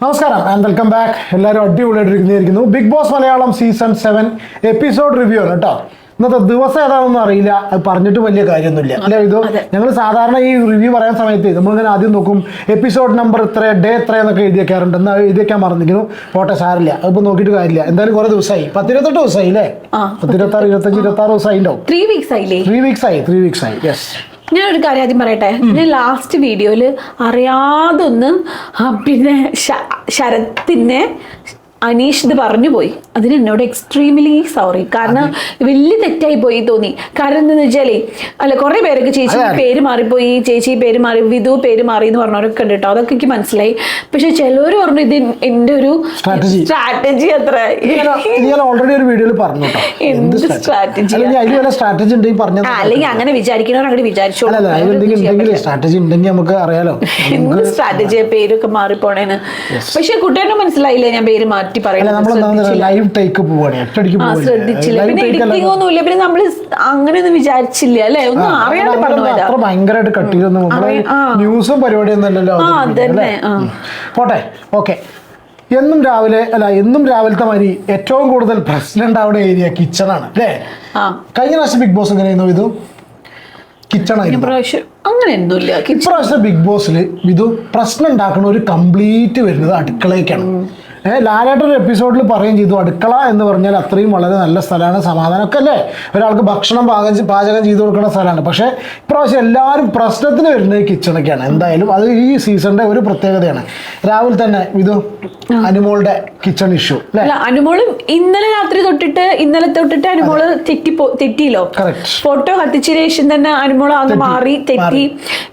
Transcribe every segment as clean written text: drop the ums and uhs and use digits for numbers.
നമസ്കാരം and welcome back. എല്ലാവരും അടിപൊളിയായിട്ടിരിക്കുന്നു. Bigg Boss Malayalam season 7 episode review ആണ് കേട്ടോ. ഇന്നത്തെ ദിവസം ഏതാണെന്ന് അറിയില്ല, അത് പറഞ്ഞിട്ട് വലിയ കാര്യമൊന്നുമില്ല അല്ലേ? ഇത് ഞങ്ങൾ സാധാരണ ഈ റിവ്യൂ പറയാൻ സമയത്ത് നമ്മളിങ്ങനെ ആദ്യം നോക്കും എപ്പിസോഡ് നമ്പർ ഇത്ര, ഡേ എത്ര എന്നൊക്കെ എഴുതി വെക്കാറുണ്ട്. എന്നാൽ എഴുതി വെക്കാൻ മറന്നിരിക്കുന്നു. പോട്ടെ, സാരില്ല, അതിപ്പോൾ നോക്കിയിട്ട് കാര്യമില്ല. എന്തായാലും കുറെ ദിവസമായി, 10-28 ദിവസമായി അല്ലേ? 10-26, 25, 26 ദിവസമായി ഉണ്ടാവും. 3 വീക്സ് ആയി. യെസ്. ഞാനൊരു കാര്യം ആദ്യം പറയട്ടെ. ഞാൻ ലാസ്റ്റ് വീഡിയോയിൽ അറിയാതൊന്ന് പിന്നെ ശരത്തിനെ അനീഷ് ഇത് പറഞ്ഞു പോയി. അതിന് എന്നോട് എക്സ്ട്രീംലി സോറി. കാരണം വലിയ തെറ്റായി പോയി തോന്നി. കാരണം എന്താണെന്ന് വെച്ചാലേ, അല്ല കുറേ പേരൊക്കെ ചേച്ചി പേര് മാറിപ്പോയി, ചേച്ചി പേര് മാറി, വിധു പേര് മാറി എന്ന് പറഞ്ഞവരൊക്കെ ഉണ്ട് കേട്ടോ. അതൊക്കെ എനിക്ക് മനസ്സിലായി. പക്ഷെ ചിലവർ പറഞ്ഞു ഇത് എൻ്റെ ഒരു സ്ട്രാറ്റജി. അത്ര ഓൾറെഡി ഒരു വീഡിയോയിൽ പറഞ്ഞു എന്ത് സ്ട്രാറ്റജി, അല്ലെങ്കിൽ അങ്ങനെ വിചാരിക്കണവർ അങ്ങനെ വിചാരിച്ചോ. സ്ട്രാറ്റജി ഉണ്ടെങ്കിൽ നമുക്ക് അറിയാലോ എന്ത് സ്ട്രാറ്റജിയാ പേരൊക്കെ മാറിപ്പോണേന്ന്. പക്ഷെ കുട്ടിയുടെ മനസ്സിലായില്ലേ ഞാൻ പേര് മാറ്റി ശ്രദ്ധിച്ചില്ല. പിന്നെ എഡിറ്റിംഗ് ഒന്നുമില്ല. പിന്നെ നമ്മള് അങ്ങനെയൊന്നും വിചാരിച്ചില്ല അല്ലെ, ഒന്നും അറിയാണ്ട് പറഞ്ഞു. ഭയങ്കരമായിട്ട് കട്ടിയിരുന്നു ന്യൂസും പരിപാടിയൊന്നുമല്ലല്ലോ. പോട്ടെ, ഓക്കെ. എന്നും രാവിലത്തെ മാതിരി ഏറ്റവും കൂടുതൽ പ്രസിഡന്റ് ആവുന്ന ഏരിയ കിച്ചണാണ് അല്ലേ? കഴിഞ്ഞ പ്രാവശ്യം ബിഗ് ബോസ് എങ്ങനെയായിരുന്നു ഇത്? കിച്ചണായിരുന്നു. ഇപ്രാവശ്യം ബിഗ് ബോസിൽ ഇത് പ്രശ്നം ഉണ്ടാക്കുന്ന ഒരു കംപ്ലീറ്റ് വരുന്നത് അടുക്കളയ്ക്കാണ്. ലാലേട്ടൊരു എപ്പിസോഡിൽ പറയുകയും ചെയ്തു, അടുക്കള എന്ന് പറഞ്ഞാൽ അത്രയും വളരെ നല്ല സ്ഥലമാണ്, സമാധാനമൊക്കെ അല്ലേ, ഒരാൾക്ക് ഭക്ഷണം പാചകം ചെയ്തു കൊടുക്കുന്ന സ്ഥലമാണ്. പക്ഷേ ഇപ്രാവശ്യം എല്ലാവരും പ്രശ്നത്തിന് വരുന്നത് കിച്ചണൊക്കെയാണ്. എന്തായാലും അത് ഈ സീസണിന്റെ ഒരു പ്രത്യേകതയാണ്. രാവിലെ തന്നെ ഇത് അനുമോളുടെ കിച്ചൺ ഇഷ്യൂ അല്ലേ? അനുമോള് ഇന്നലെ തൊട്ടിട്ട് അനുമോള് തെറ്റിയില്ലോ. ഫോട്ടോ കത്തിച്ചതിന് ശേഷം തന്നെ അനുമോള് ആകെ മാറി തെറ്റി.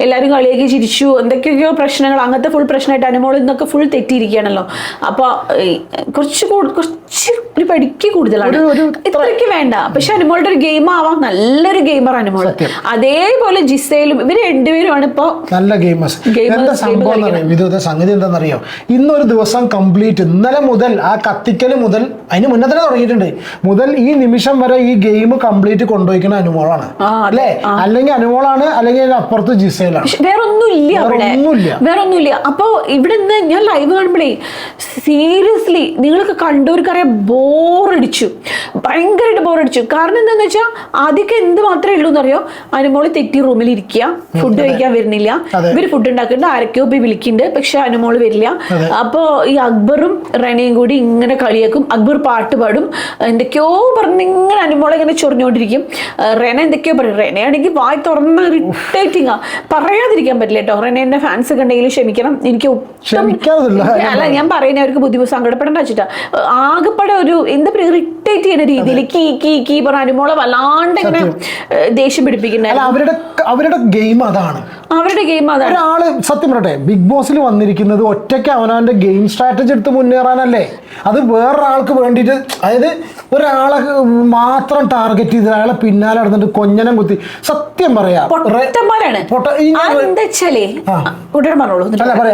എല്ലാവരും കളിയാക്കി ചിരിച്ചു, എന്തൊക്കെയൊക്കെയോ പ്രശ്നങ്ങൾ, അങ്ങനത്തെ ഫുൾ പ്രശ്നമായിട്ട് അനുമോള് ഇന്നൊക്കെ ഫുൾ തെറ്റിയിരിക്കുകയാണല്ലോ. അപ്പൊ കുറച്ച് ഒരു പഠിക്ക് കൂടുതലാണ്, ഇത്രയ്ക്ക് വേണ്ട. പക്ഷെ അനുമോളുടെ ഒരു ഗെയിം ആവാം, നല്ലൊരു ഗെയിമർ അനുമോള്. അതേപോലെ ജിസയിലും ഇവര് രണ്ടുപേരുമാണ് ഇപ്പൊ നല്ല ഗെയിമേഴ്സ്. സംഗതി എന്താണെന്നറിയോ? ഇന്നൊരു ദിവസം കംപ്ലീറ്റ്, ഇന്നലെ മുതൽ ആ കത്തിക്കല് മുതൽ, അതിന് മുന്നേ തന്നെ തുടങ്ങിയിട്ടുണ്ട്, മുതൽ ഈ നിമിഷം വരെ ഈ ഗെയിം കംപ്ലീറ്റ് കൊണ്ടുപോയിക്കുന്ന അനുമോളാണ് അല്ലേ? അല്ലെങ്കിൽ അനുമോളാണ്, അല്ലെങ്കിൽ അപ്പുറത്ത് ജിസയിലാണ്. വേറൊന്നുമില്ല. അപ്പൊ ഇവിടെ നിന്ന് ഞാൻ ലൈവ് കാണുമ്പോഴേ സീരിയസ്ലി നിങ്ങൾക്ക് കണ്ടവർക്കറിയാം, ഭയങ്കരമായിട്ട് ബോറടിച്ചു. കാരണം എന്താന്ന് വെച്ചാൽ ആദ്യമൊക്കെ എന്ത് മാത്രമേ ഉള്ളൂ എന്നറിയോ, അനുമോള് തെറ്റി റൂമിൽ ഇരിക്കുക, ഫുഡ് കഴിക്കാൻ വരുന്നില്ല, ഇവര് ഫുഡ് ഉണ്ടാക്കുന്നുണ്ട്, ആരൊക്കെയോ പോയി വിളിക്കുന്നുണ്ട്, പക്ഷെ അനുമോള് വരില്ല. അപ്പോ ഈ അക്ബറും റെനയും കൂടി ഇങ്ങനെ കളിയാക്കും. അക്ബർ പാട്ട് പാടും, എന്തൊക്കെയോ പറഞ്ഞ് ഇങ്ങനെ അനുമോളെ ഇങ്ങനെ ചൊറിഞ്ഞോണ്ടിരിക്കും. റെന എന്തൊക്കെയോ പറയും. റെനയാണെങ്കിൽ വായി തുറന്ന ഇറിറ്റേറ്റിംഗാ, പറയാതിരിക്കാൻ പറ്റില്ല കേട്ടോ. റെനേന്റെ ഫാൻസ് ഒക്കെ ഉണ്ടെങ്കിലും ക്ഷമിക്കണം. എനിക്ക് അല്ല, ഞാൻ പറയുന്ന അവർക്ക് ബുദ്ധിമുട്ട് സങ്കടപ്പെടേണ്ട വെച്ചിട്ടാ. ആകെപ്പാടെ ഒരു എന്താ പറയുക, ഇറിറ്റേറ്റ് ചെയ്യുന്ന രീതിയിൽ കീ പറഞ്ഞ അനുമോളെ വല്ലാണ്ട് ഇങ്ങനെ ദേഷ്യം പിടിപ്പിക്കുന്ന അവരുടെ ഗെയിം അതാണ്. ഒരാള് സത്യം പറയട്ടെ, ബിഗ് ബോസിൽ വന്നിരിക്കുന്നത് ഒറ്റയ്ക്ക് അവനവന്റെ ഗെയിം സ്ട്രാറ്റജി എടുത്ത് മുന്നേറാനല്ലേ. അത് വേറൊരാൾക്ക് വേണ്ടിയിട്ട്, അതായത് ഒരാളെ മാത്രം ടാർഗറ്റ് ചെയ്ത് അയാളെ പിന്നാലെ നടന്നിട്ട് കൊഞ്ഞനം കുത്തി. സത്യം പറയാ,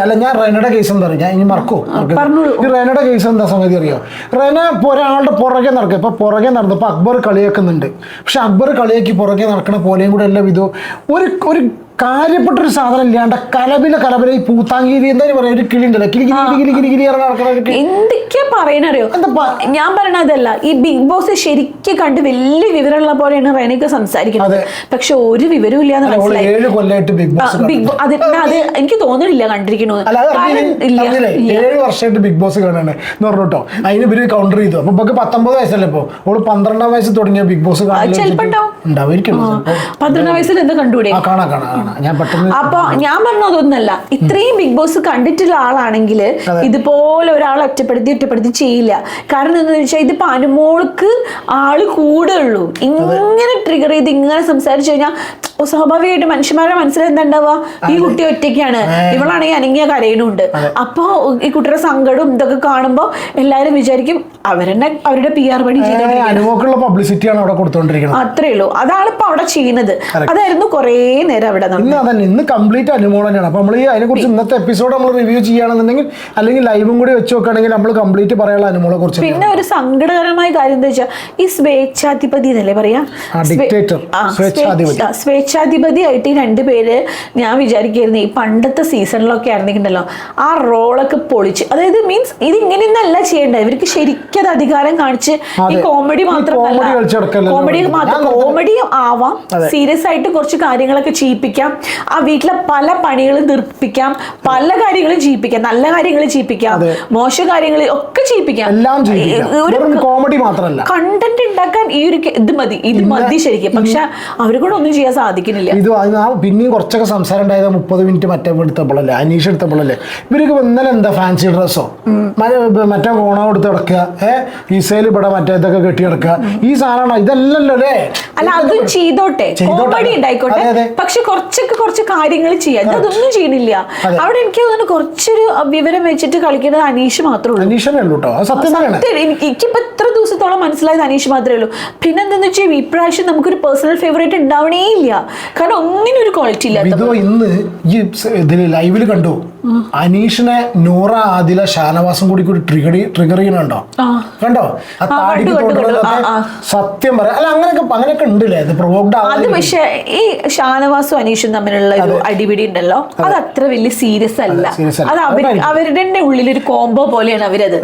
അല്ല ഞാൻ റെനയുടെ കേസ് എന്താ അറിയാം, ഞാൻ ഇനി മറക്കൂ. ഈ റെനയുടെ കേസ് എന്താ സംഗതി അറിയോ? റെന ഇപ്പൊ ഒരാളുടെ പുറകെ നടക്കുക. ഇപ്പൊ പുറകെ നടന്നപ്പോ അക്ബർ കളിയാക്കുന്നുണ്ട്. പക്ഷെ അക്ബർ കളിയാക്കി പുറകെ നടക്കണ പോലെയും കൂടെ എല്ലാം ഇതോ ഒരു കാര്യപ്പെട്ടൊരു സാധനം ഇല്ലാണ്ട് കലബില ഈ പൂത്താങ്കീരി എന്താ പറയാ, ഒരു കിളി ഉണ്ടല്ലോ, എന്തൊക്കെയാ പറയാനറിയോ? ഞാൻ പറയണതല്ല, ഈ ബിഗ് ബോസ് ശരിക്കും കണ്ട് വലിയ വിവരമുള്ള പോലെയാണ് റെനയ്ക്ക് സംസാരിക്കുന്നത്. പക്ഷെ ഒരു വിവരവും ഇല്ലാന്ന് മനസ്സിലായി. അത് എനിക്ക് തോന്നുന്നില്ല കണ്ടിരിക്കണത്. 7 വർഷമായിട്ട് ബിഗ് ബോസ് കാണാണ് എന്ന് പറഞ്ഞോട്ടോ. അതിന് ഇവര് കൗണ്ടർ ചെയ്തു. അപ്പൊ 19 വയസ്സല്ലേ ഇപ്പൊ, ഓള് 12-ാം വയസ്സ് തുടങ്ങിയ ബിഗ് ബോസ് ഉണ്ടാവും. 12-ാം വയസ്സിൽ എന്താ കണ്ടുകൂടെ? അപ്പൊ ഞാൻ പറഞ്ഞ അതൊന്നല്ല, ഇത്രയും ബിഗ് ബോസ് കണ്ടിട്ടുള്ള ആളാണെങ്കിൽ ഇതുപോലെ ഒരാളെ ഒറ്റപ്പെടുത്തി ചെയ്യില്ല. കാരണം എന്താണെന്ന് വെച്ചാൽ ഇതിപ്പോ അനുമോൾക്ക് ആള് കൂടെ ഉള്ളൂ. ഇങ്ങനെ ട്രിഗർ ചെയ്ത് ഇങ്ങനെ സംസാരിച്ചു കഴിഞ്ഞാൽ സ്വാഭാവികമായിട്ട് മനുഷ്യന്മാരുടെ മനസ്സിൽ എന്താ ഉണ്ടാവുക, ഈ കുട്ടി ഒറ്റയ്ക്കാണ്, ഇവളാണെങ്കിൽ അനങ്ങിയ കരയണുണ്ട്. അപ്പൊ ഈ കുട്ടിയുടെ സങ്കടം ഇതൊക്കെ കാണുമ്പോ എല്ലാരും വിചാരിക്കും അവരുടെ PR പണി ചെയ്ത പബ്ലിസിറ്റിയാണ് അവിടെ കൊടുത്തോണ്ടിരിക്കുന്നത്. അത്രേ ഉള്ളൂ. അതാണ് ഇപ്പൊ അവിടെ ചെയ്യുന്നത്. അതായിരുന്നു കുറേ നേരം അവിടെ ഇന്ന് അതന്നെ ഇന്ന് കംപ്ലീറ്റ് അനുമോൾ തന്നെയാണ്. അപ്പൊ നമ്മൾ ഈ അതിനെക്കുറിച്ച് ഇന്നത്തെ എപ്പിസോഡ് നമ്മൾ റിവ്യൂ ചെയ്യുകയാണെന്നുണ്ടെങ്കിൽ അല്ലെങ്കിൽ ലൈവും കൂടി വെച്ച് നോക്കുകയാണെങ്കിൽ നമ്മൾ കംപ്ലീറ്റ് പറയാനുള്ള അനുമോളെ കുറിച്ച്. പിന്നെ ഒരു സങ്കടകരമായ കാര്യം എന്താ വെച്ചാൽ ഈ സ്വേച്ഛാധിപതി എന്നല്ലേ പറയാ, സ്വേച്ഛാധിപതിയായിട്ട് ഈ രണ്ടുപേര് ഞാൻ വിചാരിക്കായിരുന്നു ഈ പണ്ടത്തെ സീസണിലൊക്കെ ആയിരുന്നെങ്കിലോ ആ റോളൊക്കെ പൊളിച്ച്, അതായത് മീൻസ് ഇത് ഇങ്ങനെയൊന്നല്ല ചെയ്യേണ്ടത്. ഇവർക്ക് ശരിക്കും അത് അധികാരം കാണിച്ച് ഈ കോമഡി കോമഡി ആവാം, സീരിയസ് ആയിട്ട് കുറച്ച് കാര്യങ്ങളൊക്കെ ചെയ്യിപ്പിക്കാം, ആ വീട്ടിലെ പല പണികളും തീർപ്പിക്കാം, പല കാര്യങ്ങളും ചെയ്യിപ്പിക്കാം, നല്ല കാര്യങ്ങൾ ചെയ്യിപ്പിക്കാം, മോശം കാര്യങ്ങൾ ഒക്കെ ചെയ്യിപ്പിക്കാം. കോമഡി മാത്രമല്ല കണ്ടന്റ് ഉണ്ടാക്കാൻ ഈ ഒരു ഇത് മതി ശരിക്കും. പക്ഷെ അവരെ കൂടെ ഒന്നും ചെയ്യാൻ സാധിക്കുന്നില്ല. ഇത് പിന്നെയും കുറച്ചൊക്കെ സംസാരം ഉണ്ടായത് 30 മിനിറ്റ് മറ്റേ എടുത്തപ്പോഴല്ലേ, അനീഷ് എടുത്തപ്പോഴല്ലേ. ഇവർക്ക് ഇന്നലെ എന്താ ഫാൻസി ഡ്രസ്സോ മറ്റേ കോണോ എടുത്ത് കിടക്കുക, ഈസയിൽ ഇവിടെ മറ്റേ ഇതൊക്കെ കെട്ടി കിടക്കുക, ഈ സാധനമാണോ? ഇതല്ലല്ലോ അല്ലേ? അല്ല അതും ചെയ്തോട്ടെ, കോമഡി ഉണ്ടായിക്കോട്ടെ, പക്ഷെ കുറച്ച് കാര്യങ്ങൾ ചെയ്യാം. അതൊന്നും ചെയ്യണില്ല അവിടെ. എനിക്ക് തോന്നുന്നു കുറച്ചൊരു വിവരം വെച്ചിട്ട് കളിക്കുന്നത് അനീഷ് മാത്രമേ ഉള്ളൂ. എനിക്കിപ്പോ ഇത്ര ദിവസത്തോളം മനസ്സിലായത് അനീഷ് മാത്രമേ ഉള്ളൂ. പിന്നെന്താന്ന് വെച്ചാൽ ഇപ്രാവശ്യം നമുക്കൊരു പേഴ്സണൽ ഫേവറേറ്റ് ഉണ്ടാവണേ ഇല്ല. കാരണം ഒന്നിനും ഒരു ക്വാളിറ്റി ഇല്ല. ഇന്ന് ഈ ഇതില് ലൈവില് കണ്ടു അനീഷിനെ നൂറ, ആദില, ഷാനവാസും കൂടി ട്രിഗർ ചെയ്യണുണ്ടോ? കണ്ടോ? ആ താടിക്ക് സത്യം പറയാം. അല്ല അങ്ങനെയൊക്കെ ഉണ്ടല്ലേ ഇത് പ്രൊവോക്ഡ് ആവാൻ. അത് പക്ഷെ ഈ ഷാനവാസും അനീഷും തമ്മിലുള്ള ഒരു അടിപിടി ഉണ്ടല്ലോ, അത് അത്ര വലിയ സീരിയസ് അല്ല. അത് അവരുടെ തന്നെ ഉള്ളിലൊരു കോംബോ പോലെയാണ് അവരത്.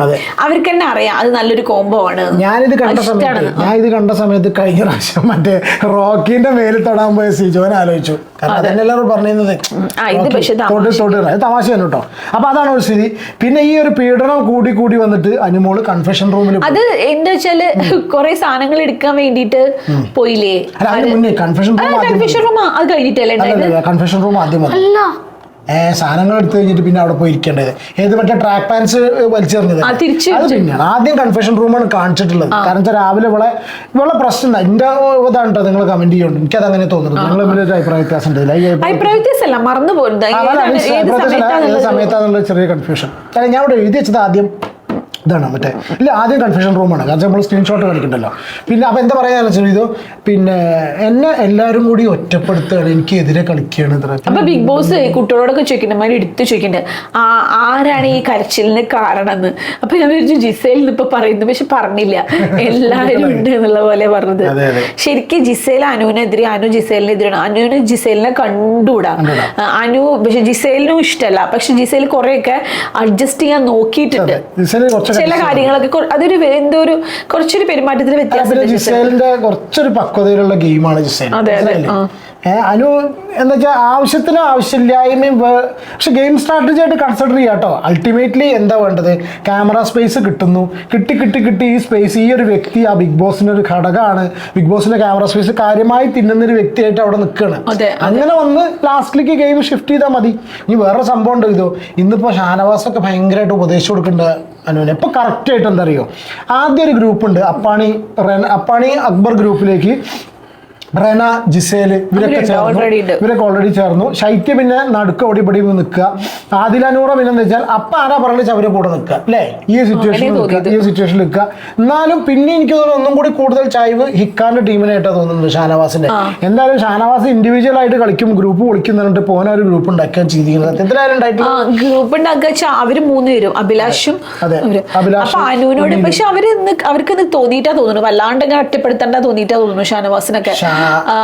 അവർക്ക് തന്നെ അറിയാം അത് നല്ലൊരു കോംബോ ആണ്. ഞാനിത് കണ്ട സമയത്ത് കഴിഞ്ഞ പ്രാവശ്യം മറ്റേ റോക്കിന്റെ മേലിൽ തൊടാൻ പോയ സിജോനെ ആലോചിച്ചു. കാരണം അതെല്ലാവരും പറഞ്ഞിരുന്നത് തമാശ തന്നെ കേട്ടോ. അപ്പൊ അതാണ് ഒരു സ്ഥിതി. പിന്നെ ഈ ഒരു പീഡനം കൂടി വന്നിട്ട് അനുമോള് കൺഫെഷൻ റൂമിൽ, അത് എന്താ വെച്ചാല് കുറെ സാധനങ്ങൾ എടുക്കാൻ വേണ്ടിട്ട് പോയില്ലേ. കൺഫെഷൻ റൂം അത് കഴിഞ്ഞിട്ടല്ലേ കൺഫെഷൻ റൂം ആദ്യം സാധനങ്ങൾ എടുത്തു കഴിഞ്ഞിട്ട് പിന്നെ അവിടെ പോയി ഇരിക്കേണ്ടത്. ഏത് മറ്റേ ട്രാക്ക് പാൻസ് വലിച്ചെറിഞ്ഞത് അത് പിന്നെയാണ്. ആദ്യം കൺഫെഷൻ റൂമാണ് കാണിച്ചിട്ടുള്ളത്. കാരണം വെച്ചാൽ രാവിലെ ഇവളെ പ്രശ്നം എന്റെ ഇതാണ് കേട്ടോ. നിങ്ങൾ കമന്റ് ചെയ്യുന്നുണ്ട്, എനിക്കത് അങ്ങനെ തോന്നുന്നത്. നിങ്ങൾ ഒരു അഭിപ്രായ വ്യത്യാസം ഉണ്ട്. ഏത് സമയത്താന്നുള്ള ചെറിയ കൺഫ്യൂഷൻ. കാരണം ഞാൻ ഇവിടെ എഴുതി വെച്ചത് ആദ്യം ഇതാണ് മറ്റേ ഇല്ല ആദ്യം കൺഫെഷൻ റൂമാണ്. കാരണം നമ്മൾ സ്ക്രീൻഷോട്ട് കാണിക്കണ്ടല്ലോ. പിന്നെ അപ്പം എന്താ പറയാന്ന് വെച്ചാൽ ഇത് പിന്നെ എന്നെ എല്ലാവരും കൂടി ഒറ്റപ്പെടുത്തുകയാണ്, എനിക്ക് എതിരെ കളിക്കുകയാണ്. അപ്പൊ ബിഗ് ബോസ് കുട്ടികളോടൊക്കെ ചോദിക്കണ്ടമാര് എടുത്ത് ചോദിക്കണ്ടേ ആരാണ് ഈ കരച്ചിലിന് കാരണം എന്ന്. അപ്പൊ ഞാൻ വിചാരിച്ചു ജിസേൽ ഇപ്പൊ പറയുന്നു, പക്ഷെ പറഞ്ഞില്ല, എല്ലാവരും ഉണ്ട് എന്നുള്ള പോലെ പറഞ്ഞത്. ശരിക്കും ജിസേൽ അനുവിനെതിരെ, അനു ജിസേലിനെതിരാണ്. അനുവിന് ജിസേലിനെ കണ്ടുകൂടാ. അനു പക്ഷെ ജിസേലിനും ഇഷ്ടമല്ല. പക്ഷെ ജിസേൽ കുറെയൊക്കെ അഡ്ജസ്റ്റ് ചെയ്യാൻ നോക്കിയിട്ടുണ്ട്. ചില കാര്യങ്ങളൊക്കെ അതൊരു എന്തോ ഒരു കുറച്ചൊരു പെരുമാറ്റത്തിന് വ്യത്യാസം. ജിസേലിന്റെ കുറച്ചൊരു പക്വതയിലുള്ള ഗെയിമാണ് ജിസേൽ. അനു എന്താ വെച്ചാൽ ആവശ്യത്തിന് ആവശ്യമില്ലായ്മയും. പക്ഷെ ഗെയിം സ്ട്രാറ്റജി ആയിട്ട് കൺസിഡർ ചെയ്യാം കേട്ടോ. അൾട്ടിമേറ്റ്ലി എന്താ വേണ്ടത്? ക്യാമറ സ്പേസ് കിട്ടുന്നു. കിട്ടി ഈ സ്പേസ്, ഈ ഒരു വ്യക്തി ആ ബിഗ് ബോസിന്റെ ഒരു ഘടകമാണ്. ബിഗ് ബോസിന്റെ ക്യാമറ സ്പേസ് കാര്യമായി തിന്നുന്നൊരു വ്യക്തിയായിട്ട് അവിടെ നിൽക്കുകയാണ്. അങ്ങനെ വന്ന് ലാസ്റ്റിലേക്ക് ഗെയിം ഷിഫ്റ്റ് ചെയ്താൽ മതി. ഇനി വേറെ സംഭവം ഉണ്ട്. ഇന്നിപ്പോ ഷാനവാസൊക്കെ ഭയങ്കരമായിട്ട് ഉപദേശിച്ചു കൊടുക്കേണ്ട അനുവിനെ. ഇപ്പൊ കറക്റ്റ് ആയിട്ട് എന്താ അറിയോ, ആദ്യം ഒരു ഗ്രൂപ്പ് ഉണ്ട്, അപ്പാണി അക്ബർ ഗ്രൂപ്പിലേക്ക് റെന, ജിസേല് ഇവരൊക്കെ ഓൾറെഡി ചേർന്നു. ശൈത്യ പിന്നെ നടുക്ക് ഓടിപടി നിൽക്കുക. ആദിലാനൂറ പിന്നെ എന്താ വെച്ചാൽ അപ്പൊ ആരാ പറഞ്ഞ അവരെ കൂടെ നിൽക്കുക അല്ലേ, ഈ സിറ്റുവേഷനിൽ നിൽക്കുക. എന്നാലും പിന്നെ എനിക്ക് തോന്നുന്നു ഒന്നും കൂടി കൂടുതൽ ചായ്വ് ഹിക്കാന്റെ ടീമിനായിട്ടാണ് തോന്നുന്നത്, ഷാനവാസിന്റെ. എന്തായാലും ഷാനവാസ് ഇൻഡിവിജ്വൽ ആയിട്ട് കളിക്കും, ഗ്രൂപ്പ് വിളിക്കുന്നുണ്ട്, പോന ഒരു ഗ്രൂപ്പ് ഉണ്ടാക്കാൻ ചെയ്തിരിക്കുന്നത്. ഗ്രൂപ്പ് ഉണ്ടാക്കുക അവര് 3 പേരും, അഭിലാഷും അനുവിനോട്. പക്ഷെ അവർക്ക് തോന്നിയിട്ടാ തോന്നുന്നു, വല്ലാണ്ട് ഇങ്ങനെ ഒറ്റപ്പെടുത്തേണ്ട തോന്നിയിട്ടാ തോന്നുന്നു ഷാനവാസിനൊക്കെ.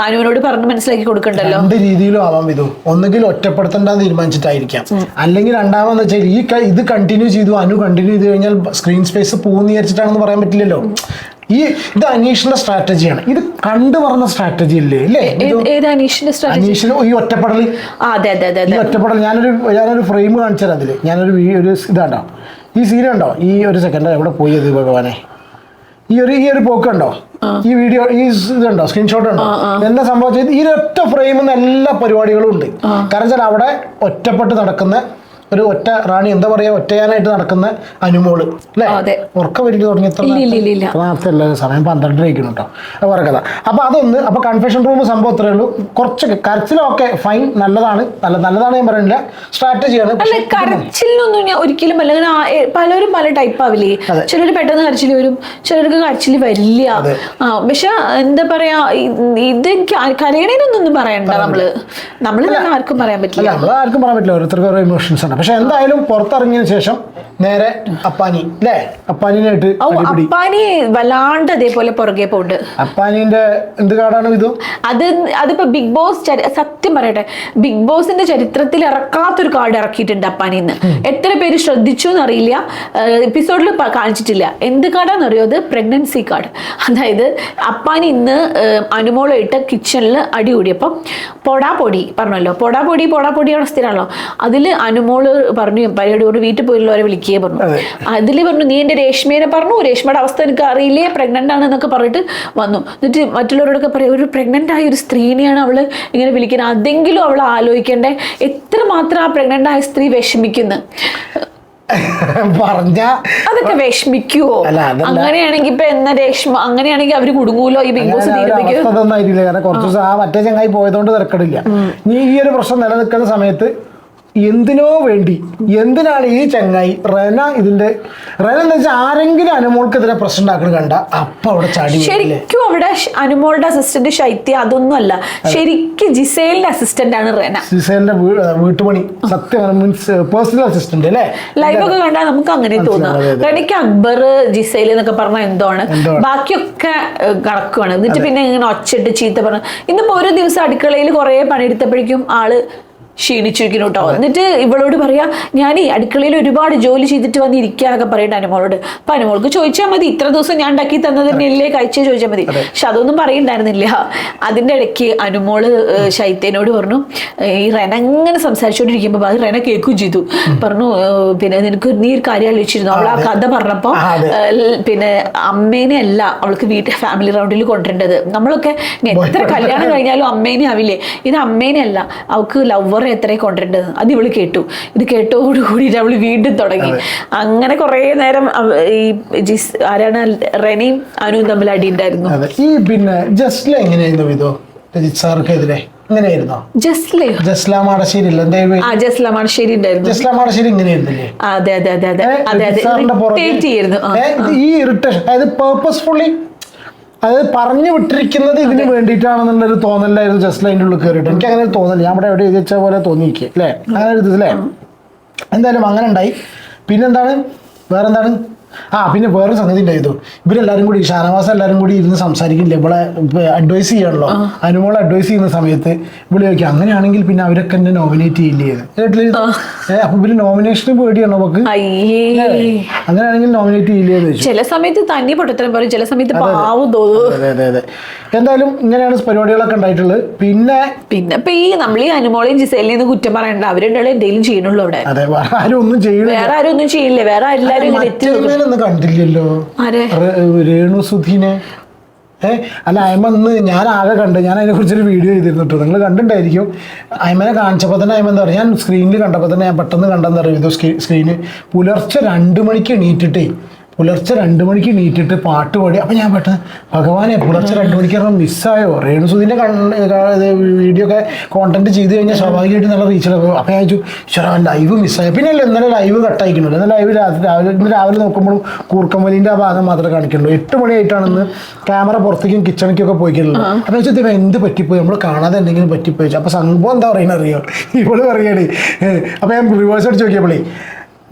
അനുവിനോട് പറഞ്ഞ് മനസ്സിലാക്കി കൊടുക്കണ്ടല്ലോ. 2 രീതിയിലും ആവാം ഇത്. ഒന്നുകിൽ ഒറ്റപ്പെടുത്തണ്ടെന്ന് തീരുമാനിച്ചിട്ടായിരിക്കാം, അല്ലെങ്കിൽ രണ്ടാമെന്ന് വെച്ചാൽ ഇത് കണ്ടിന്യൂ ചെയ്തു, അനു കണ്ടിന്യൂ ചെയ്ത് കഴിഞ്ഞാൽ സ്ക്രീൻ സ്പേസ് പോകുന്ന വിചാരിച്ചിട്ടാണെന്ന് പറയാൻ പറ്റില്ലല്ലോ. ഇത് അനീഷിന്റെ സ്ട്രാറ്റജിയാണ്. ഇത് കണ്ടു പറഞ്ഞ സ്ട്രാറ്റജി അല്ലേ അനീഷിന് ഈ ഒറ്റപ്പെടൽ. ഈ ഒറ്റപ്പെടൽ ഞാനൊരു ഫ്രെയിം കാണിച്ചു തരാം. അതില് ഞാനൊരു ഇതാണ്ടോ, ഈ സീൻ ഉണ്ടോ, ഈ ഒരു സെക്കൻഡ് എവിടെ പോയത് ഭഗവാനെ, ഈ ഒരു പോക്ക് ഉണ്ടോ, ഈ വീഡിയോ ഈ ഇതുണ്ടോ, സ്ക്രീൻഷോട്ട് ഉണ്ടോ, എന്താ സംഭവിച്ചത്? ഈ ഒറ്റ ഫ്രെയിമിൽ നിന്ന് എല്ലാ പരിപാടികളും ഉണ്ട്. കാരണം വെച്ചാൽ അവിടെ ഒറ്റപ്പെട്ട് നടക്കുന്ന ഒരു ഒറ്റ റാണി, എന്താ പറയാ, ഒറ്റയാനായിട്ട് നടക്കുന്ന അനുമോള് അല്ലേ? ഉറക്കം വരില്ല തുടങ്ങിയത്ര നേരത്തെ എല്ലാവരും സമയം 12 കഴിക്കണം കേട്ടോ. അത് വേറെ കഥ. അപ്പൊ അതൊന്ന്, അപ്പൊ കൺഫെഷൻ റൂം സംഭവം അത്രേ ഉള്ളൂ. കുറച്ച് കരച്ചിലൊക്കെ ഫൈൻ, നല്ലതാണ്, നല്ലതാണ് ഞാൻ പറയുന്നില്ല, സ്ട്രാറ്റജിയാണ്. കരച്ചിലൊന്നും ഞാൻ ഒരിക്കലും അല്ല. പലരും പല ടൈപ്പ് ആവില്ലേ, ചിലർ പെട്ടെന്ന് കരച്ചിൽ വരും, ചിലർക്ക് കരച്ചിൽ വരില്ല. പക്ഷെ എന്താ പറയാ, ഇത് കരയണേനൊന്നും പറയണ്ട. നമ്മള് ആർക്കും പറയാൻ പറ്റില്ല, ആർക്കും പറയാൻ പറ്റില്ല, ഓരോരുത്തർക്ക് ഓരോ ഇമോഷൻസ് ആണ്. പക്ഷെ എന്തായാലും പുറത്തിറങ്ങിയതിനു ശേഷം നേരെ അപ്പാനി അല്ലേ, അപ്പാനിനായിട്ട് അപ്പാനി വല്ലാണ്ട് അതേപോലെ പുറകെ പോണ്ട്. അപ്പാനിന്റെ എന്ത് കാർഡാണ് ഇത്? അതിപ്പോ ബിഗ് ബോസ്, സത്യം പറയട്ടെ, ബിഗ് ബോസിന്റെ ചരിത്രത്തിൽ ഇറക്കാത്തൊരു കാർഡ് ഇറക്കിയിട്ടുണ്ട് അപ്പാനിന്ന്. എത്ര പേര് ശ്രദ്ധിച്ചു എന്നറിയില്ല, എപ്പിസോഡിൽ കാണിച്ചിട്ടില്ല. എന്ത് കാർഡാന്ന് അറിയോ? അത് പ്രഗ്നൻസി കാർഡ്. അതായത് അപ്പാനി ഇന്ന് അനുമോളായിട്ട് കിച്ചണിൽ അടി കൂടിയപ്പം പൊടാപ്പൊടി പറഞ്ഞല്ലോ, പൊടാപ്പൊടിയാണ് സ്ഥിരമാണല്ലോ. അതിൽ അനുമോള് പറഞ്ഞു പരിപാടിയോട് വീട്ടിൽ പോയുള്ളവരെ വിളിക്കുക പറഞ്ഞു. അതിൽ പറഞ്ഞു നീ എൻ്റെ രേഷ്മേനെ പറഞ്ഞു, രേഷ്മയുടെ അവസ്ഥ എനിക്ക് അറിയില്ലേ, പ്രഗ്നന്റ് ആണ് എന്നൊക്കെ പറഞ്ഞിട്ട് വന്നു. എന്നിട്ട് മറ്റുള്ളവരോടൊക്കെ പറയാം, ഒരു പ്രഗ്നന്റ് ആയ ഒരു സ്ത്രീനെയാണ് അവള് ഇങ്ങനെ വിളിക്കുന്നത്. അതെങ്കിലും അവൾ ആലോചിക്കണ്ടേ എത്രമാത്രം ആ പ്രഗ്നന്റ് ആയ സ്ത്രീ വിഷമിക്കുന്നു. പറഞ്ഞ അതൊക്കെ വിഷമിക്കുവോ? അങ്ങനെയാണെങ്കിൽ ഇപ്പൊ എന്നാ രേഷ്മ, അങ്ങനെയാണെങ്കിൽ അവര് കുടുങ്ങൂലോ ഈ ബിഗ് ബോസ് തീരുമാനിക്കില്ല. കാരണം കുറച്ച് ദിവസം ആ മറ്റേ ചങ്ങായി പോയതുകൊണ്ട് തിരക്കടില്ല. നീ ഈ ഒരു പ്രശ്നം നിലനിൽക്കുന്ന സമയത്ത് എന്തിനോ വേണ്ടി, എന്തിനാണ് ഈ ചങ്ങായി റെന എന്ന് വെച്ചാൽ ആരെങ്കിലും അനുമോൾക്കെതിരെ പ്രശ്നം ഉണ്ടാക്കണം കണ്ട അപ്പൊ അവിടെ ചാടി. ശരിക്കും അവിടെ അനുമോളുടെ അസിസ്റ്റന്റ് ശൈത്യ അതൊന്നും അല്ല, ശരിക്കും ജിസേലിന്റെ അസിസ്റ്റന്റ് ആണ് റെന. ജിസേലിന്റെ വീട്ടുപണി സത്യം മീൻസ് പേഴ്സണൽ അസിസ്റ്റന്റ് അല്ലേ? ലൈവ് ഒക്കെ കണ്ടാൽ നമുക്ക് അങ്ങനെ തോന്നാം. റെനയ്ക്ക് അക്ബർ ജിസേൽ എന്നൊക്കെ പറഞ്ഞാൽ എന്തോ ആണ്, ബാക്കിയൊക്കെ കണക്കുവാണ്. എന്നിട്ട് പിന്നെ ഇങ്ങനെ ഒച്ചിട്ട് ചീത്ത പറഞ്ഞു. ഇന്നിപ്പോ ഒരു ദിവസം അടുക്കളയിൽ കുറെ പണിയെടുത്തപ്പോഴേക്കും ആള് ക്ഷീണിച്ചിരിക്കുന്നു കേട്ടോ. എന്നിട്ട് ഇവളോട് പറയാ, ഞാൻ ഈ അടുക്കളയിൽ ഒരുപാട് ജോലി ചെയ്തിട്ട് വന്നിരിക്കാനൊക്കെ പറയട്ടെ അനുമോളോട്. അപ്പൊ അനുമോൾക്ക് ചോദിച്ചാൽ മതി, ഇത്ര ദിവസം ഞാൻ ഉണ്ടാക്കി തന്നതന്നെയല്ലേ കഴിച്ചേ ചോദിച്ചാൽ മതി. പക്ഷെ അതൊന്നും പറയണ്ടായിരുന്നില്ല. അതിന്റെ ഇടയ്ക്ക് അനുമോള് ശൈത്യനോട് പറഞ്ഞു, ഈ റെന അങ്ങനെ സംസാരിച്ചോണ്ടിരിക്കുമ്പോ അത് റെന കേൾക്കുകയും ചെയ്തു. പറഞ്ഞു പിന്നെ നീ ഒരു കാര്യം ആലോചിച്ചിരുന്നു, അവൾ ആ കഥ പറഞ്ഞപ്പോ പിന്നെ അമ്മേനെ അല്ല അവൾക്ക് ഫാമിലി റൗണ്ടിൽ കൊണ്ടുവരേണ്ടത്. നമ്മളൊക്കെ എത്ര കല്യാണം കഴിഞ്ഞാലും അമ്മേനെ ആവില്ലേ, ഇത് അമ്മേനെ അല്ല അവൾക്ക് ലവർ എത്രയും കൊണ്ടിരുന്നത്. അത് ഇവള് കേട്ടു. ഇത് കേട്ടോടുകൂടിയിട്ട് അവള് വീണ്ടും തുടങ്ങി. അങ്ങനെ കുറെ നേരം ഈ ആരാണ് റെനയും അനുവും തമ്മിൽ അടി ഉണ്ടായിരുന്നു. ഈ പിന്നെ ജസ്ല എങ്ങനെയായിരുന്നു ഇതോ സാർക്കെതിരെ ഇങ്ങനെയായിരുന്നോ? ജസ്ല മാടശ്ശേരി ഇങ്ങനെയായിരുന്നില്ലേ? ഈ ഇറിറ്റേഷൻ അതായത് പേർപ്പസ്ഫുള്ളി അത് പറഞ്ഞു വിട്ടിരിക്കുന്നത് ഇതിന് വേണ്ടിയിട്ടാണെന്നുള്ളൊരു തോന്നലായിരുന്നു ജസ്റ്റ് അതിൻ്റെ ഉള്ളിൽ കയറിയിട്ട്. എനിക്ക് അങ്ങനെ തോന്നല്, ഞാൻ ഇവിടെ എവിടെ എഴുതി വെച്ച പോലെ തോന്നിയിരിക്കുക അല്ലേ, അങ്ങനെ ഒരു ഇതല്ലേ. എന്തായാലും അങ്ങനെ ഉണ്ടായി. പിന്നെന്താണ്, വേറെന്താണ്, പിന്നെ വേറൊരു സംഗതി ഉണ്ടായിരുന്നു. ഇവരെല്ലാവരും കൂടി ഷാനവാസ് എല്ലാവരും കൂടി ഇരുന്ന് സംസാരിക്കില്ല, ഇവിടെ അഡ്വൈസ് ചെയ്യണല്ലോ. അനുമോളെ അഡ്വൈസ് ചെയ്യുന്ന സമയത്ത് ഇവിടെ ചോദിക്കുക, അങ്ങനെയാണെങ്കിൽ പിന്നെ അവരൊക്കെ എന്നെ നോമിനേറ്റ് ചെയ്യില്ലേ കേട്ടില്ല. അപ്പൊ ഇവര് നോമിനേഷന് പേടിയാണോ നമുക്ക്? അങ്ങനെയാണെങ്കിൽ നോമിനേറ്റ് ചെയ്യില്ലേ? ചില സമയത്ത് തന്നെ പൊട്ടത്തരം പറയും, ചില സമയത്ത് പാവം തോന്നും. അതെ. എന്തായാലും ഇങ്ങനെയാണ് പരിപാടികളൊക്കെ ഉണ്ടായിട്ടുള്ളത്. പിന്നെ ഇപ്പൊ ഈ നമ്മൾ ഈ അനുമോളെയും ജിസേലിനെയും കുറ്റം പറയണ്ട, അവരുണ്ടാവും എന്തെങ്കിലും ചെയ്യണുള്ളൂ അവിടെ. അതെ, വേറെ ആരും ഒന്നും ചെയ്യില്ല. വേറെ എല്ലാവരും കണ്ടില്ലല്ലോ രേണു സുധീനെ. അല്ല അയ്മന്ന് ഞാൻ ആകെ കണ്ട്, ഞാൻ അതിനെ കുറിച്ചൊരു വീഡിയോ ചെയ്തിരുന്നു കേട്ടോ, നിങ്ങൾ കണ്ടിട്ടുണ്ടായിരിക്കും. അയ്മനെ കാണിച്ചപ്പോൾ തന്നെ അയ്മ എന്താ പറയുക, ഞാൻ സ്ക്രീനിൽ കണ്ടപ്പോൾ തന്നെ ഞാൻ പെട്ടെന്ന് കണ്ടെന്ന് പറയും ഇത് സ്ക്രീന് പുലർച്ചെ 2 മണിക്ക് എണീറ്റിട്ടേ പാട്ട് പാടി. അപ്പം ഞാൻ പെട്ടെന്ന് ഭഗവാനെ പുലർച്ചെ 2 മണിക്ക് മിസ്സായോ? രേണുസുദിൻ്റെ വീഡിയോ ഒക്കെ കോണ്ടന്റ് ചെയ്ത് കഴിഞ്ഞാൽ സ്വാഭാവികമായിട്ട് നല്ല റീച്ചാകും. അപ്പം ഞാൻ ചോദിച്ചു ഈശ്വര ലൈവ് മിസ്സായോ? പിന്നെ അല്ല ഇന്നലെ ലൈവ് കട്ടായിക്കണല്ലോ, എന്നാൽ ലൈവ് രാവിലെ നോക്കുമ്പോഴും കൂർക്കമ്പലിൻ്റെ ആ ഭാഗം മാത്രമേ കാണിക്കുള്ളൂ. 8 മണിയായിട്ടാണെന്ന് ക്യാമറ പുറത്തേക്കും കിച്ചണിക്കൊക്കെ പോയിക്കുള്ളൂ. അപ്പം വെച്ചാൽ എന്ത് പറ്റിപ്പോയി, നമ്മൾ കാണാതെ എന്തെങ്കിലും പറ്റിപ്പോയി. അപ്പം സംഭവം എന്താ പറയുന്നത് അറിയോ? ഇവള് പറയണേ. അപ്പം ഞാൻ റിവേഴ്സ് അടിച്ച് നോക്കിയപ്പോളേ,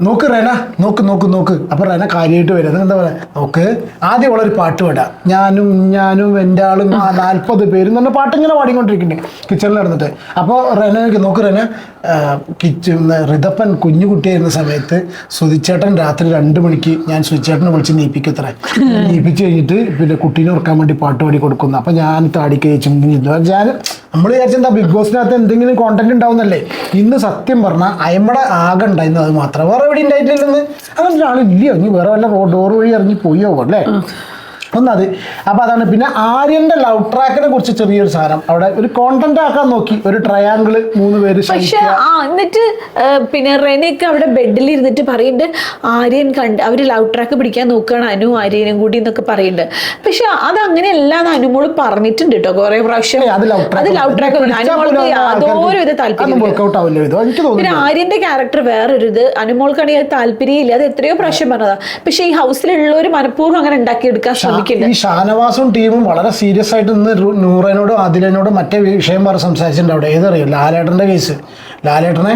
നോക്ക് റെന, നോക്ക്. അപ്പൊ റെന കാര്യമായിട്ട് വരും. എന്താ പറയാ, നോക്ക് ആദ്യം ഉള്ളൊരു പാട്ട് പാടാം, ഞാനും എൻ്റെ ആളും 40 പേരും എന്ന് പറഞ്ഞ പാട്ട് ഇങ്ങനെ പാടിക്കൊണ്ടിരിക്കുന്നുണ്ട് കിച്ചണിൽ നടന്നിട്ട്. അപ്പോൾ റെനക്ക് നോക്ക് റെന, ഋതപ്പൻ കുഞ്ഞുകുട്ടിയായിരുന്ന സമയത്ത് സുധിച്ചേട്ടൻ രാത്രി 2 മണിക്ക് ഞാൻ സുധിച്ചേട്ടനെ വിളിച്ച് നീപ്പിക്കത്രേ. നീപ്പിച്ച് കഴിഞ്ഞിട്ട് പിന്നെ കുട്ടീനെ ഉറക്കാൻ വേണ്ടി പാട്ട് പാടി കൊടുക്കുന്നു. അപ്പം ഞാൻ താടിക്ക് ഞാൻ നമ്മൾ വിചാരിച്ചെന്താ ബിഗ് ബോസിനകത്ത് എന്തെങ്കിലും കോണ്ടന്റ് ഉണ്ടാവുന്നല്ലേ. ഇന്ന് സത്യം പറഞ്ഞാൽ അയമ്മടെ ആകെ ഉണ്ടായിരുന്നത് അത് മാത്രം, വേറെ എവിടെ ഉണ്ടായിട്ടില്ലെന്ന്. അങ്ങനെ ഒരാളില്ലയോ? ഇനി വേറെ വല്ല ഡോർ വഴി ഇറങ്ങി പോയോ അല്ലേ? ഒന്നത്. അപ്പൊ അതാണ്. പിന്നെ ആര്യന്റെ ലവ് ട്രാക്കിനെ കുറിച്ച് ചെറിയൊരു സാധനം അവിടെ ഒരു കോണ്ടന്റ് ആക്കാൻ നോക്കി, ഒരു ട്രയാങ്കിള് 3 പേര്. പക്ഷെ എന്നിട്ട് പിന്നെ റെനയൊക്കെ അവിടെ ബെഡിൽ ഇരുന്നിട്ട് പറയുന്നുണ്ട് ആര്യൻ അവര് ലവ് ട്രാക്ക് പിടിക്കാൻ നോക്കുകയാണ് അനു ആര്യനും കൂടി എന്നൊക്കെ പറയുന്നുണ്ട്. പക്ഷെ അത് അങ്ങനെയല്ലാന്ന് അനുമോള് പറഞ്ഞിട്ടുണ്ട് കേട്ടോ കുറെ പ്രാവശ്യം. അത് ലവ് ട്രാക്ക് അനുമോൾക്ക് യാതൊരു വിധ താല്പര്യം. പിന്നെ ആര്യന്റെ ക്യാരക്ടർ വേറൊരു ഇത്, അനുമോൾക്കാണെങ്കിൽ അത് താല്പര്യമില്ല. അത് എത്രയോ പ്രാവശ്യം പറഞ്ഞതാ. പക്ഷെ ഈ ഹൗസിലുള്ളവർ മനഃപൂർവ്വം അങ്ങനെ ഉണ്ടാക്കിയെടുക്കാൻ ശ്രമിക്കുന്നുണ്ട്. ഈ ഷാനവാസും ടീമും വളരെ സീരിയസ് ആയിട്ട് ഇന്ന് നൂറനോടും ആദിലനോടും മറ്റേ വിഷയം പറഞ്ഞ് സംസാരിച്ചിട്ടുണ്ട് അവിടെ. ഏതറിയോ? ലാലേട്ടന്റെ കേസ്. ലാലേട്ടനെ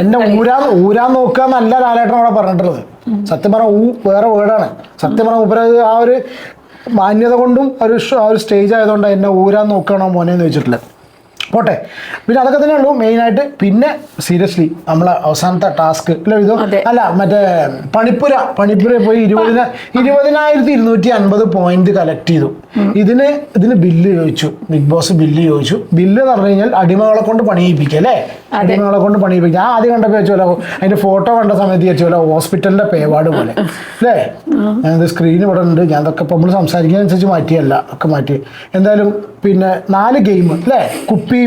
എന്നെ ഊരാൻ നോക്കാന്നല്ല ലാലേട്ടൻ അവിടെ പറഞ്ഞിട്ടുള്ളത്. സത്യം പറഞ്ഞ വേറെ വേർഡാണ്. സത്യം പറഞ്ഞ മൂപ്പര ആ ഒരു മാന്യത കൊണ്ടും ആ ഒരു സ്റ്റേജ് ആയതുകൊണ്ട് എന്നെ ഊരാൻ നോക്കണോ മോനെ എന്ന് വെച്ചിട്ടില്ല. പോട്ടെ, പിന്നെ അതൊക്കെ തന്നെ ഉള്ളൂ മെയിനായിട്ട്. പിന്നെ സീരിയസ്ലി നമ്മളെ അവസാനത്തെ ടാസ്ക് ഇതോ അല്ല, മറ്റേ പണിപ്പുര പോയി 20,250 പോയിന്റ് കളക്ട് ചെയ്തു. ഇതിന് ബില്ല് ചോദിച്ചു, ബിഗ് ബോസ് ബില്ല് ചോദിച്ചു. ബില്ല് എന്ന് പറഞ്ഞു കഴിഞ്ഞാൽ അടിമകളെ കൊണ്ട് പണിയിപ്പിക്കുക അല്ലേ? അടിമകളെ കൊണ്ട് പണിയിപ്പിക്കുക. ഞാൻ ആദ്യം കണ്ടപ്പോൾ വെച്ചോലോ, അതിന്റെ ഫോട്ടോ കണ്ട സമയത്ത് വെച്ചോലോ ഹോസ്പിറ്റലിന്റെ പേവാർഡ് പോലെ അല്ലേ? ഞാനത് സ്ക്രീൻ ഇവിടെ ഉണ്ട്. ഞാൻ അതൊക്കെ ഇപ്പം നമ്മൾ സംസാരിക്കുന്നതനുസരിച്ച് മാറ്റിയല്ല, ഒക്കെ മാറ്റി. എന്തായാലും പിന്നെ 4 ഗെയിം അല്ലേ? കുപ്പിയും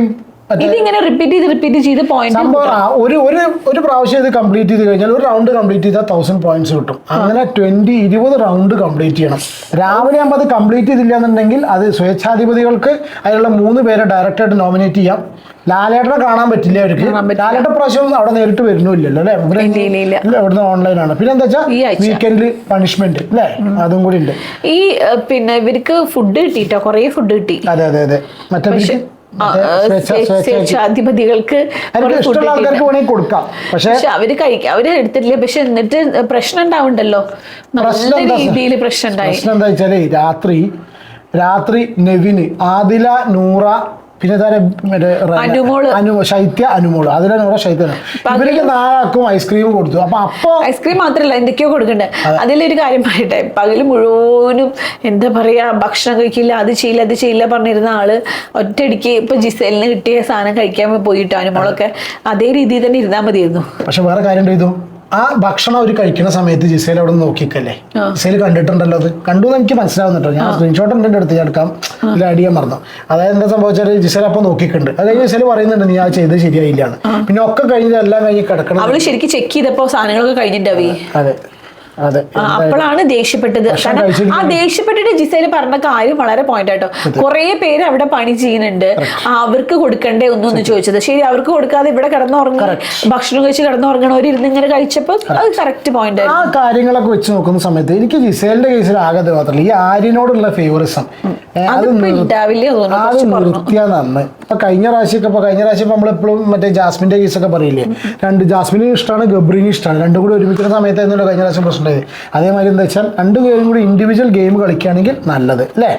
ഒരു പ്രാവശ്യം ഇത് കംപ്ലീറ്റ് ചെയ്ത് കഴിഞ്ഞാൽ ഒരു റൗണ്ട് കംപ്ലീറ്റ് ചെയ്താൽ 1000 പോയിന്റ്സ് കിട്ടും. അങ്ങനെ 20 റൗണ്ട് കംപ്ലീറ്റ് ചെയ്യണം. രാവിലെ ആകുമ്പോൾ അത് കംപ്ലീറ്റ് ചെയ്തില്ല എന്നുണ്ടെങ്കിൽ അത് സ്വേച്ഛാധിപതികൾക്ക് അതിലുള്ള 3 പേരെ ഡയറക്റ്റായിട്ട് നോമിനേറ്റ് ചെയ്യാം. ലാലേട്ടനെ കാണാൻ പറ്റില്ല അവർക്ക്. ലാലേട്ട പ്രാവശ്യം അവിടെ നേരിട്ട് വരുന്നില്ലല്ലോ അല്ലെ? ഇവിടുന്ന് ഓൺലൈനാണ്. പിന്നെ എന്താ വെച്ചാൽ വീക്കെൻഡിൽ പണിഷ്മെന്റ് അല്ലേ? അതും കൂടി ഉണ്ട്. ഈ പിന്നെ ഇവർക്ക് ഫുഡ് കിട്ടിട്ടോ, കുറേ ഫുഡ് കിട്ടി. അതെ അതെ അതെ. മറ്റേ സ്വേച്ഛാധിപതികൾക്ക് കൊടുക്കാം. പക്ഷെ അവര് എടുത്തിട്ടില്ല. പക്ഷെ എന്നിട്ട് പ്രശ്നം ഉണ്ടാവുണ്ടല്ലോ, നല്ല രീതിയിൽ പ്രശ്നം ഉണ്ടായി. എന്താ വെച്ചാല് രാത്രി നെവിന്, ആദില, നൂറ, പിന്നെ ശൈത്യ, അനുമോള്, അതിലെ നൂറ, ശൈത്യ, ഇവർക്ക് 4 ഐസ്ക്രീം കൊടുത്തു. അപ്പൊ ഐസ്ക്രീം മാത്രല്ല എന്തൊക്കെയോ കൊടുക്കണ്ടേ. അതിലൊരു കാര്യം പറയട്ടെ, പകല് മുഴുവനും എന്താ പറയാ ഭക്ഷണം കഴിക്കില്ല, അത് ചെയ്യില്ല പറഞ്ഞിരുന്ന ആള് ഒറ്റയടിക്ക് ഇപ്പൊ ജിസേലിന് കിട്ടിയ സാധനം കഴിക്കാൻ പോയിട്ട് അനുമോളൊക്കെ അതേ രീതിയിൽ തന്നെ ഇരുന്നാൽ മതിയായിരുന്നു. പക്ഷെ വേറെ കാര്യം ചെയ്തു, ആ ഭക്ഷണം അവർ കഴിക്കുന്ന സമയത്ത് ജിസേൽ അവിടെ നോക്കിക്കല്ലേ. ജിസേൽ കണ്ടിട്ടുണ്ടല്ലോ, അത് കണ്ടു എന്ന് എനിക്ക് മനസ്സിലാവുന്നുണ്ടോ. ഞാൻ സ്ക്രീൻഷോട്ട് എൻ്റെ അടുത്ത് ഞാൻ എടുക്കാം, ഇല്ല അടിയാൻ മറന്നു. അതായത് എന്താ സംഭവിച്ചാൽ ജിസേൽ അപ്പൊ നോക്കിയിട്ടുണ്ട്. അത് കഴിഞ്ഞ് ജിസേൽ പറയുന്നുണ്ട് നീ ആ ചെയ്ത് ശരിയായില്ലാണ്. പിന്നെ ഒക്കെ കഴിഞ്ഞ് എല്ലാം കഴിഞ്ഞ് കിടക്കണം. അവള് ശരിക്കും ചെക്ക് ചെയ്തപ്പോ സാധനങ്ങളൊക്കെ കഴിഞ്ഞിട്ടാവേ. അതെ അതെ. അപ്പോഴാണ് ദേഷ്യപ്പെട്ടത്. ആ ദേഷ്യപ്പെട്ടിട്ട് ജിസേല് പറഞ്ഞ കാര്യം വളരെ പോയിന്റ് ആയിട്ടോ. കുറെ പേര് അവിടെ പണി ചെയ്യുന്നുണ്ട്, അവർക്ക് കൊടുക്കണ്ടേ ഒന്നൊന്ന് ചോദിച്ചത്. ശരി, അവർക്ക് കൊടുക്കാതെ ഇവിടെ കിടന്നുറങ്ങി ഭക്ഷണം കഴിച്ച് കിടന്നുറങ്ങണവർ ഇരുന്ന് ഇങ്ങനെ കഴിച്ചപ്പോ അത് കറക്റ്റ് പോയിന്റ് ആയിരുന്നു. ആ കാര്യങ്ങളൊക്കെ വെച്ച് നോക്കുന്ന സമയത്ത് എനിക്ക് ജിസേലിന്റെ കേസിൽ ആകെ മാത്രമല്ല ഈ ആര്യനോടുള്ള ഫേവറിസം അത് നിർത്തിയാ നന്ന്. ഇപ്പൊ കഴിഞ്ഞ പ്രാവശ്യം നമ്മളെപ്പോഴും മറ്റേ ജാസ്മിന്റെ കേസൊക്കെ പറയില്ലേ, ജാസ്മിനും ഇഷ്ടമാണ്, ഗബ്രീനും ഇഷ്ടമാണ്, രണ്ടും കൂടി ഒരുമിക്കുന്ന സമയത്തായിരുന്നല്ലോ കഴിഞ്ഞ പ്രാവശ്യം പ്രശ്നം. അതേമാതിരി എന്താ വെച്ചാൽ 2 പേരും കൂടി ഇൻഡിവിജ്വൽ ഗെയിം കളിക്കുകയാണെങ്കിൽ നല്ലത് അല്ലേ?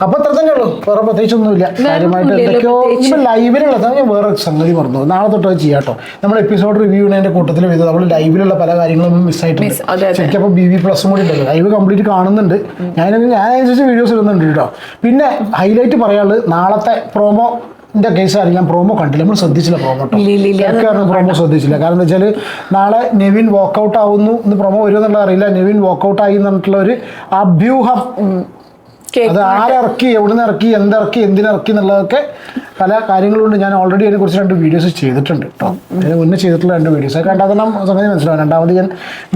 അപ്പൊ അത്ര തന്നെ ഉള്ളൂ, വേറെ പ്രത്യേകിച്ച് ഒന്നുമില്ല. കാര്യമായിട്ട് എന്തൊക്കെയോ ലൈവിലുള്ളത് ഞാൻ വേറെ സംഗതി പറഞ്ഞു, നാളെ തൊട്ട് ചെയ്യാട്ടോ. നമ്മൾ എപ്പിസോഡ് റിവ്യൂ ചെയ്യുന്നതിന്റെ കൂട്ടത്തിൽ വരുന്നത് നമ്മൾ ലൈവിലുള്ള പല കാര്യങ്ങളും മിസ്സായിട്ടുണ്ട്. ശരിക്കും അപ്പോൾ BB+ കൂടി ഉണ്ടല്ലോ, ലൈവ് കംപ്ലീറ്റ് കാണുന്നുണ്ട്. ഞാൻ അതിനനുസരിച്ച് വീഡിയോസ് ഇടുന്നുണ്ട് കേട്ടോ. പിന്നെ ഹൈലൈറ്റ് പറയാനുള്ളത് നാളത്തെ പ്രോമോ കേസ് അറിയാം. ഞാൻ പ്രോമോ കണ്ടില്ല, നമ്മൾ ശ്രദ്ധിച്ചില്ല പ്രോമോ ശ്രദ്ധിച്ചില്ല. കാരണം എന്താ വെച്ചാൽ നാളെ നെവിൻ വാക്കൗട്ട് ആവുന്നു എന്ന് പ്രോമോ വരുമെന്നുള്ള അറിയില്ല. നെവിൻ വാക്കൗട്ട് ആയി എന്നിട്ടുള്ള ഒരു അഭ്യൂഹം, അത് ആരിറക്കി, എവിടുന്ന് ഇറക്കി, എന്തിറക്കി, എന്തിനിറക്കി എന്നുള്ളതൊക്കെ പല കാര്യങ്ങളുണ്ട്. ഞാൻ ഓൾറെഡി അതിനെക്കുറിച്ച് 2 വീഡിയോസ് ചെയ്തിട്ടുണ്ട് കേട്ടോ. അതിന് മുന്നേ ചെയ്തിട്ടുള്ള 2 വീഡിയോസ് കണ്ടാൽ തന്നെ സംഗതി മനസ്സിലാവും. രണ്ടാമത് ഞാൻ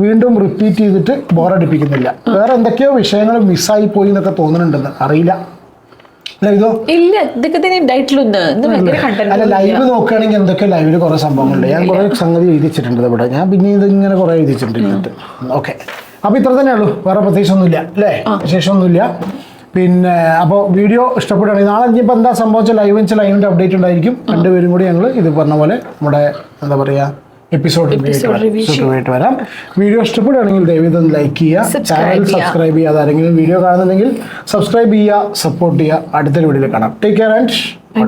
വീണ്ടും റിപ്പീറ്റ് ചെയ്തിട്ട് ബോറടിപ്പിക്കുന്നില്ല. വേറെ എന്തൊക്കെയോ വിഷയങ്ങൾ മിസ്സായി പോയി എന്നൊക്കെ തോന്നുന്നുണ്ടെന്ന് അറിയില്ല. ഇല്ല, ഇതൊക്കെ തന്നെ അല്ല, ലൈവ് നോക്കുകയാണെങ്കിൽ എന്തൊക്കെ ലൈവില് കുറെ സംഭവങ്ങളുണ്ട്. ഞാൻ കുറെ സംഗതി എഴുതിച്ചിട്ടുണ്ട് ഇവിടെ. ഞാൻ പിന്നെ ഇത് ഇങ്ങനെ കുറെ എഴുതിച്ചിട്ടുണ്ട്. ഓക്കെ, അപ്പൊ ഇത്ര തന്നെ ഉള്ളൂ, വേറെ പ്രത്യേകിച്ച് ഒന്നുമില്ല അല്ലേ? വിശേഷമൊന്നുമില്ല. പിന്നെ അപ്പോൾ വീഡിയോ ഇഷ്ടപ്പെടുകയാണെങ്കിൽ നാളെ ഇനിയിപ്പോൾ എന്താ സംഭവിച്ച ലൈവിൻ്റെ അപ്ഡേറ്റ് ഉണ്ടായിരിക്കും. 2 പേരും കൂടി ഞങ്ങൾ ഇത് പറഞ്ഞ പോലെ നമ്മുടെ എന്താ പറയുക എപ്പിസോഡ് റിവ്യൂയിട്ട് വരാം. വീഡിയോ ഇഷ്ടപ്പെടുകയാണെങ്കിൽ ദയവായി ലൈക്ക് ചെയ്യുക, ചാനൽ സബ്സ്ക്രൈബ് ചെയ്യുക. അതാരെങ്കിലും വീഡിയോ കാണുന്നുണ്ടെങ്കിൽ സബ്സ്ക്രൈബ് ചെയ്യുക, സപ്പോർട്ട് ചെയ്യുക. അടുത്തൊരു വീഡിയോയിൽ കാണാം. Take care and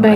by.